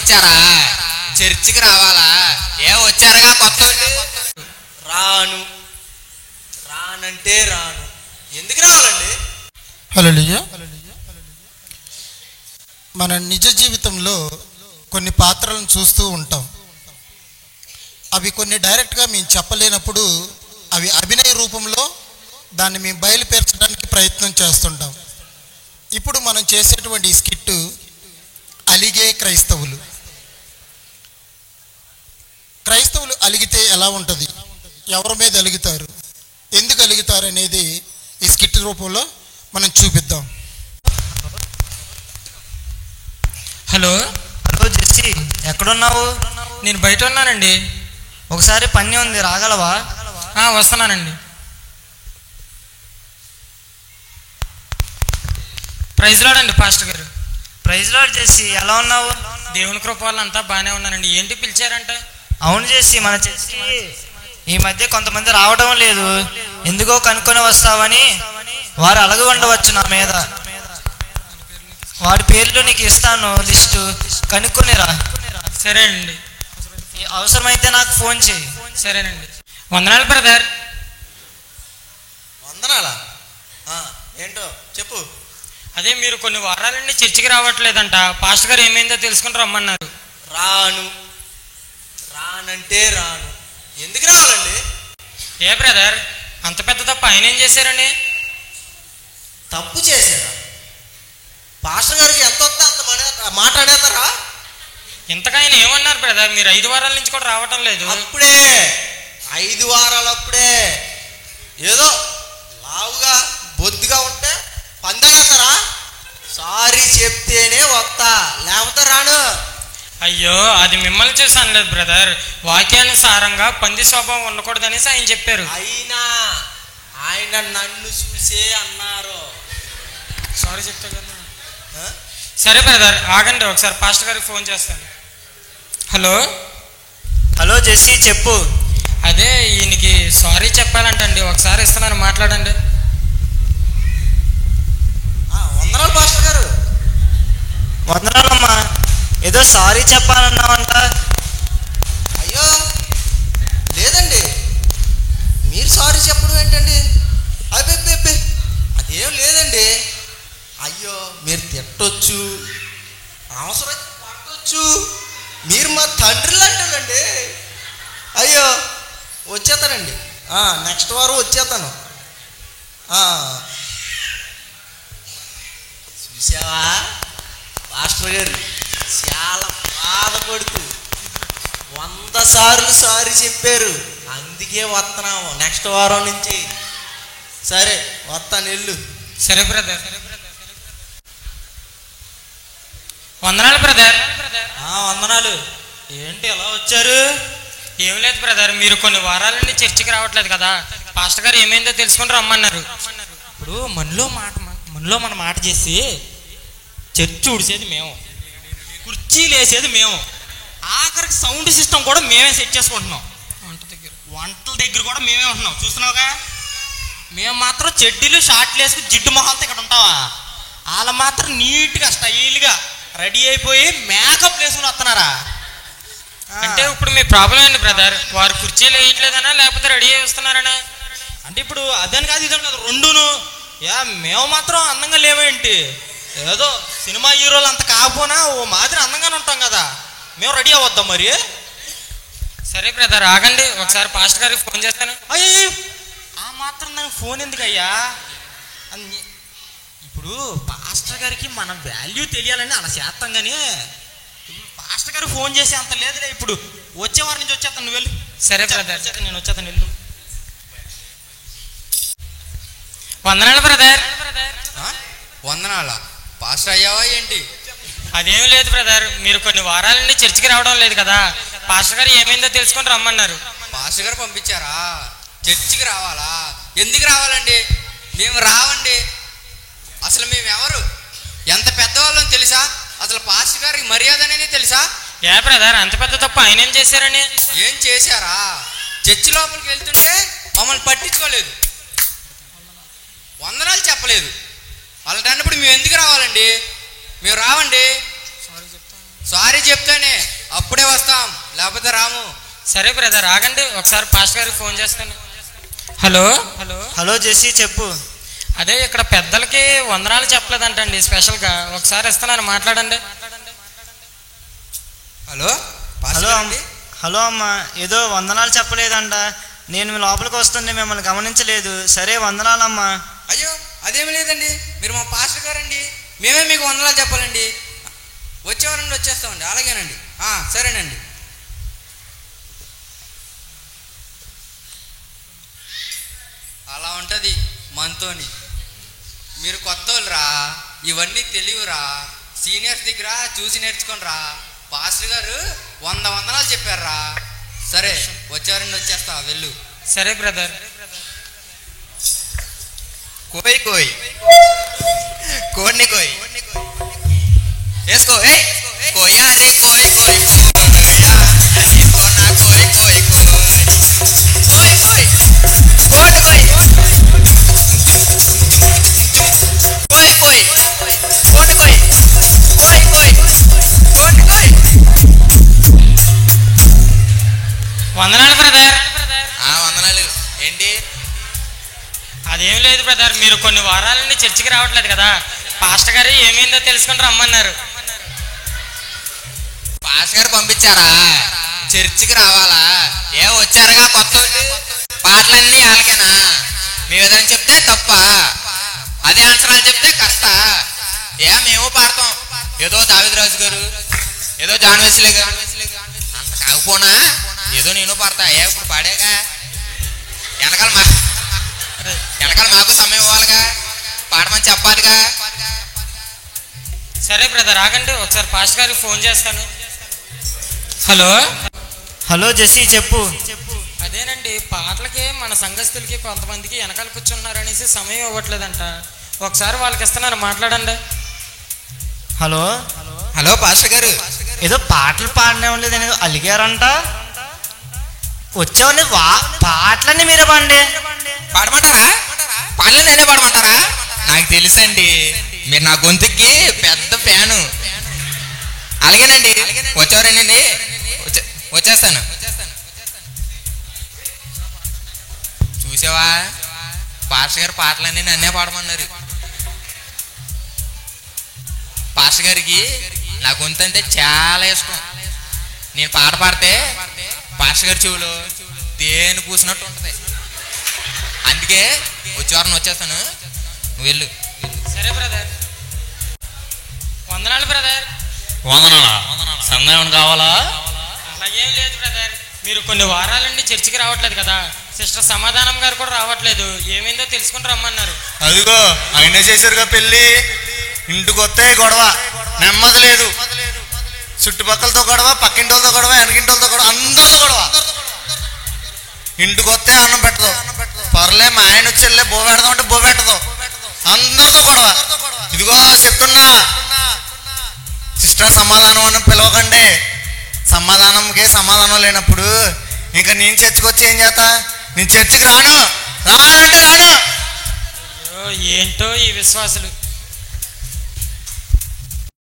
పంపించారా? చర్చికి రావాలా? వచ్చారుగా కొత్త రాను రానంటే రాను. ఎందుకు రావాలండి? హల్లెలూయా. మన నిజ జీవితంలో కొన్ని పాత్రలను చూస్తూ ఉంటాం. అవి కొన్ని డైరెక్ట్గా మేము చెప్పలేనప్పుడు అవి అభినయ రూపంలో దాన్ని మేము బయలుపరచడానికి ప్రయత్నం చేస్తుంటాం. ఇప్పుడు మనం చేసేటువంటి స్కిట్ అలిగే క్రైస్తవులు. క్రైస్తవులు అలిగితే ఎలా ఉంటుంది, ఎవరి మీద అలుగుతారు, ఎందుకు అలుగుతారు అనేది ఈ స్కిట్ రూపంలో మనం చూపిద్దాం. హలో హలో జెస్సీ, ఎక్కడున్నావు? నేను బయట ఉన్నానండి. ఒకసారి పని ఉంది, రాగలవా? వస్తున్నానండి. ప్రైజ్ లార్డ్ అండి పాస్టర్ గారు. ప్రైజ్ లార్డ్ జెస్సీ, ఎలా ఉన్నావు? దేవుని కృప వల్ల అంతా బాగానే ఉన్నానండి. ఏంటి పిలిచారంట? అవును జెస్సీ, మన చర్చి ఈ మధ్య కొంతమంది రావడం లేదు, ఎందుకో కనుక్కొని వస్తావని వారు అలగ ఉండవచ్చు నా మీద. వారి పేర్లు నీకు ఇస్తాను, లిస్టు కనుక్కొనిరా. సరేనండి. అవసరమైతే నాకు ఫోన్ చేయి. సరేనండి. వందనాలు బ్రదర్. వందనాలా? ఏంటో చెప్పు. అదే మీరు కొన్ని వారాల నుండి చర్చికి రావట్లేదంట. పాస్టర్ గారు ఏమైందో తెలుసుకుని రమ్మన్నారు. రానంటే రాను. ఎందుకు రావాలండి? ఏ బ్రదర్, అంత పెద్ద తప్పు ఆయన ఏం చేశారండి? తప్పు చేశారా? పాస్టర్ గారికి ఎంత వస్తే అంత మాట్లాడేస్తారా? ఇంతగా ఆయన ఏమన్నారు బ్రదర్? మీరు 5 వారాల నుంచి కూడా రావటం లేదు. అప్పుడే 5 వారాలు అప్పుడే ఏదో లావుగా బొద్దుగా ఉంటే పందేస్తారా? సారీ చెప్తేనే వస్తా, లేకపోతే రాను. అయ్యో, అది మిమ్మల్ని చూసి అనలేదు బ్రదర్. వాక్యానుసారంగా పంది స్వభావం ఉండకూడదనేసి ఆయన చెప్పారు. అయినా ఆయన నన్ను చూసే అన్నారు. సారీ చెప్తా కదా. సరే బ్రదర్, ఆగండి, ఒకసారి పాస్టర్ గారికి ఫోన్ చేస్తాను. హలో హలో జెస్సీ, చెప్పు. అదే ఈయనకి సారీ చెప్పాలంటండి, ఒకసారి ఇస్తున్నాను, మాట్లాడండి. వందనాలు పాస్టర్ గారు. వందనాలమ్మా. ఏదో సారీ చెప్పాలన్నావంట. అయ్యో లేదండి, మీరు సారీ చెప్పడం ఏంటండి? అబ్బే అదేం లేదండి. అయ్యో మీరు తిట్టొచ్చు, అవసరం పట్టొచ్చు, మీరు మా తండ్రులు అంటారండి. అయ్యో వచ్చేస్తానండి, నెక్స్ట్ వారం వచ్చేస్తాను. చూసావా పాస్టర్ గారు చాలా బాధపడుతూ 100 సార్లు సారీ చెప్పారు, అందుకే వస్తున్నాము నెక్స్ట్ వారం నుంచి. సరే వస్తాను, వెళ్ళు. సరే బ్రదర్. వందనాలు బ్రదర్. వందనాలు. ఏంటి ఎలా వచ్చారు? ఏం లేదు బ్రదర్, మీరు కొన్ని వారాల నుండి చర్చికి రావట్లేదు కదా, పాస్టర్ గారు ఏమైందో తెలుసుకుని రమ్మన్నారు. ఇప్పుడు మనలో మన మాట చేసి చర్చి ఉడిసేది మేము, కుర్చీలు వేసేది మేము, ఆఖరికి సౌండ్ సిస్టమ్ కూడా మేమే సెట్ చేసుకుంటున్నాం. వంటల దగ్గర కూడా మేమే ఉంటున్నాం, చూస్తున్నావుగా. మేము మాత్రం చెడ్డీలు షార్ట్లు వేసుకుని జిడ్డు మొహాలతో ఇక్కడ ఉంటావా? వాళ్ళ మాత్రం నీట్గా స్టైల్గా రెడీ అయిపోయి మేకప్ వేసుకుని వస్తున్నారా? అంటే ఇప్పుడు మీ ప్రాబ్లం ఏంటి బ్రదర్? వారు కుర్చీలు వేయట్లేదనా లేకపోతే రెడీ అయ్యి వస్తున్నారనా? అంటే ఇప్పుడు అదని కాదు ఇదని కాదు, రెండును. మేము మాత్రం అందంగా లేవేంటి? ఏదో సినిమా హీరోలు అంత కాకపోయినా ఓ మాదిరి అందంగానే ఉంటాం కదా, మేము రెడీ అవ్వద్దాం మరి. సరే బ్రదర్, ఆగండి, ఒకసారి పాస్టర్ గారికి ఫోన్ చేస్తాను. అయ్యో ఆ మాత్రం దానికి ఫోన్ ఎందుకయ్యా? ఇప్పుడు పాస్టర్ గారికి మన వాల్యూ తెలియాలని అలా చేస్తాం, కానీ పాస్టర్ గారికి ఫోన్ చేసి అంత లేదులే. ఇప్పుడు వచ్చే వారి నుంచి వచ్చేస్తాను, నువ్వు వెళ్ళు. సరే బ్రదర్, నేను వచ్చేస్తాను, వెళ్ళు. వందనాలు బ్రదర్. వందనాలా? పాస్టర్ అయ్యావా ఏంటి? అదేం లేదు బ్రదర్, మీరు కొన్ని వారాల నుండి చర్చికి రావడం లేదు కదా, పాస్టర్ గారు ఏమైందో తెలుసుకొని రమ్మన్నారు. పాస్టర్ గారు పంపించారా? చర్చికి రావాలా? ఎందుకు రావాలండి? మేము రావండి. అసలు మేము ఎవరు, ఎంత పెద్దవాళ్ళని తెలుసా? అసలు పాస్టర్ గారికి మర్యాద అనేది తెలుసా? ఏ బ్రదర్, అంత పెద్ద తప్పు ఆయన ఏం చేశారని? ఏం చేశారా? చర్చి లోపలికి వెళ్తుంటే మమ్మల్ని పట్టించుకోలేదు, వందనాలు చెప్పలేదు. అలాంటప్పుడు మేము ఎందుకు రావాలండి? మేము రావండి. సారీ చెప్తానే అప్పుడే వస్తాం, లేకపోతే రాము. సరే బ్రదర్ ఆగండి, ఒకసారి పాస్టర్ గారికి ఫోన్ చేస్తాను. హలో హలో హలో జెస్సీ చెప్పు. అదే ఇక్కడ పెద్దలకి వందనాలు చెప్పలేదంటండి స్పెషల్గా, ఒకసారి ఇస్తున్నాను మాట్లాడండి. హలో హలో హలో అమ్మ, ఏదో వందనాలు చెప్పలేదంట. నేను మీ లోపలికి వస్తుండే మిమ్మల్ని గమనించలేదు. సరే వందనాలమ్మా. అయ్యో అదేమి లేదండి, మీరు మా పాస్టర్ గారండి, మేమే మీకు వందనాలు చెప్పాలండి. వచ్చేవారండి వచ్చేస్తామండి. అలాగేనండి, సరేనండి. అలా ఉంటుంది మనతోని. మీరు కొత్త వాళ్ళురా, ఇవన్నీ తెలియరా. సీనియర్స్ దగ్గర చూసి నేర్చుకోనరా. పాస్టర్ గారు 100 వందనాలు చెప్పారా. సరే వచ్చేవారండి వచ్చేస్తా, వెళ్ళు. సరే బ్రదర్. కోయ్ కోయ్ కోడిని కోయ్ వేసుకో. కోయాలి కోయ్ కోయ్ కోయా ఇసుకో నా కోయ్ కోయ్ కోయ్ కోయ్ కోయ్ కోడి కోయ్ కోయ్ కోయ్ కోడి కోయ్ కోయ్ కోయ్ కోడి కోయ్. వందనాలు బ్రదర్. వందనాలు. ఏంటి? అదేం లేదు బ్రదర్, మీరు కొన్ని వారాల నుండి చర్చికి రావట్లేదు కదా, పాస్టర్ గారు ఏమైందో తెలుసుకొని రమ్మన్నారు. పాస్టర్ గారు పంపించారా చర్చికి రావాలా? వచ్చారుగా కొత్త పాటలన్నీ వాళ్ళకేనా? మేము ఏదైనా చెప్తే తప్ప, అదే అంచనాలు చెప్తే కష్ట. మేము పాడతాం, ఏదో దావీదు రాజు గారు, ఏదో జాన్ వెస్లీ గారు, అంత కాకపోనా ఏదో నేను పాడతా. ఇప్పుడు పాడాగా వెనకాల మాకు సమయం ఇవ్వాలిగా, పాడమని చెప్పాలిగా. సరే బ్రదర్ ఆగండి, ఒకసారి పాస్టర్ గారికి ఫోన్ చేస్తాను. హలో హలో జెస్సీ చెప్పు. అదేనండి, పాటలకి మన సంఘస్థులకి కొంతమందికి వెనకాల కూర్చున్నారనేసి సమయం ఇవ్వట్లేదంట. ఒకసారి వాళ్ళకి ఇస్తున్నారు, మాట్లాడండి. హలో హలో పాస్టర్ గారు, ఏదో పాటలు పాడడం లేదని అలిగారంట. వచ్చావని పాటలన్నీ మీరే పాడండి. పాడమంటారా? పాటలు నేనే పాడమంటారా? నాకు తెలుసండి, మీరు నా గొంతుకి పెద్ద ఫ్యాను. అలాగేనండి, వచ్చేవారేనండి, వచ్చేస్తాను. చూసావా, పాస్టర్ గారు పాటలన్నీ నన్నే పాడమన్నారు. పాస్టర్ గారికి నా గొంతు అంటే చాలా ఇష్టం. నేను పాట పాడితే పాస్టర్ గారి చెవులో తేనె కూసినట్టు ఉంటుంది. అందుకే వచ్చేవారం వచ్చేస్తాను, నువ్వు వెళ్ళు. సరే బ్రదర్. వందనాలు బ్రదర్. వందనాలా? సందేహం కావాలా? అలాగేం లేదు బ్రదర్, మీరు కొన్ని వారాల నుండి చర్చికి రావట్లేదు కదా, సిస్టర్ సమాధానం గారు కూడా రావట్లేదు, ఏమైందో తెలుసుకుని రమ్మన్నారు. అదిగో ఆయనే చేశారుగా పెళ్ళి. ఇంటికి వస్తే గొడవ, నెమ్మది లేదు. చుట్టుపక్కలతో గొడవ, పక్కింటితో గొడవ, వెనకింటితో గొడవ, అందరితో గొడవ. ఇంటికి వస్తే అన్నం పెట్టదు. పర్లే మా ఆయన వచ్చి బో పెడదాం అంటే బో పెట్టదు. అందరితో గొడవ. ఇదిగో చెప్తున్నా, సిస్టర్ సమాధానం అని పిలవకండి. సమాధానంకి సమాధానం లేనప్పుడు ఇంకా నేను చర్చికి వచ్చి ఏం చేస్తా? నేను చర్చికి రాను, రానంటే రాను. ఏంటో ఈ విశ్వాసులు.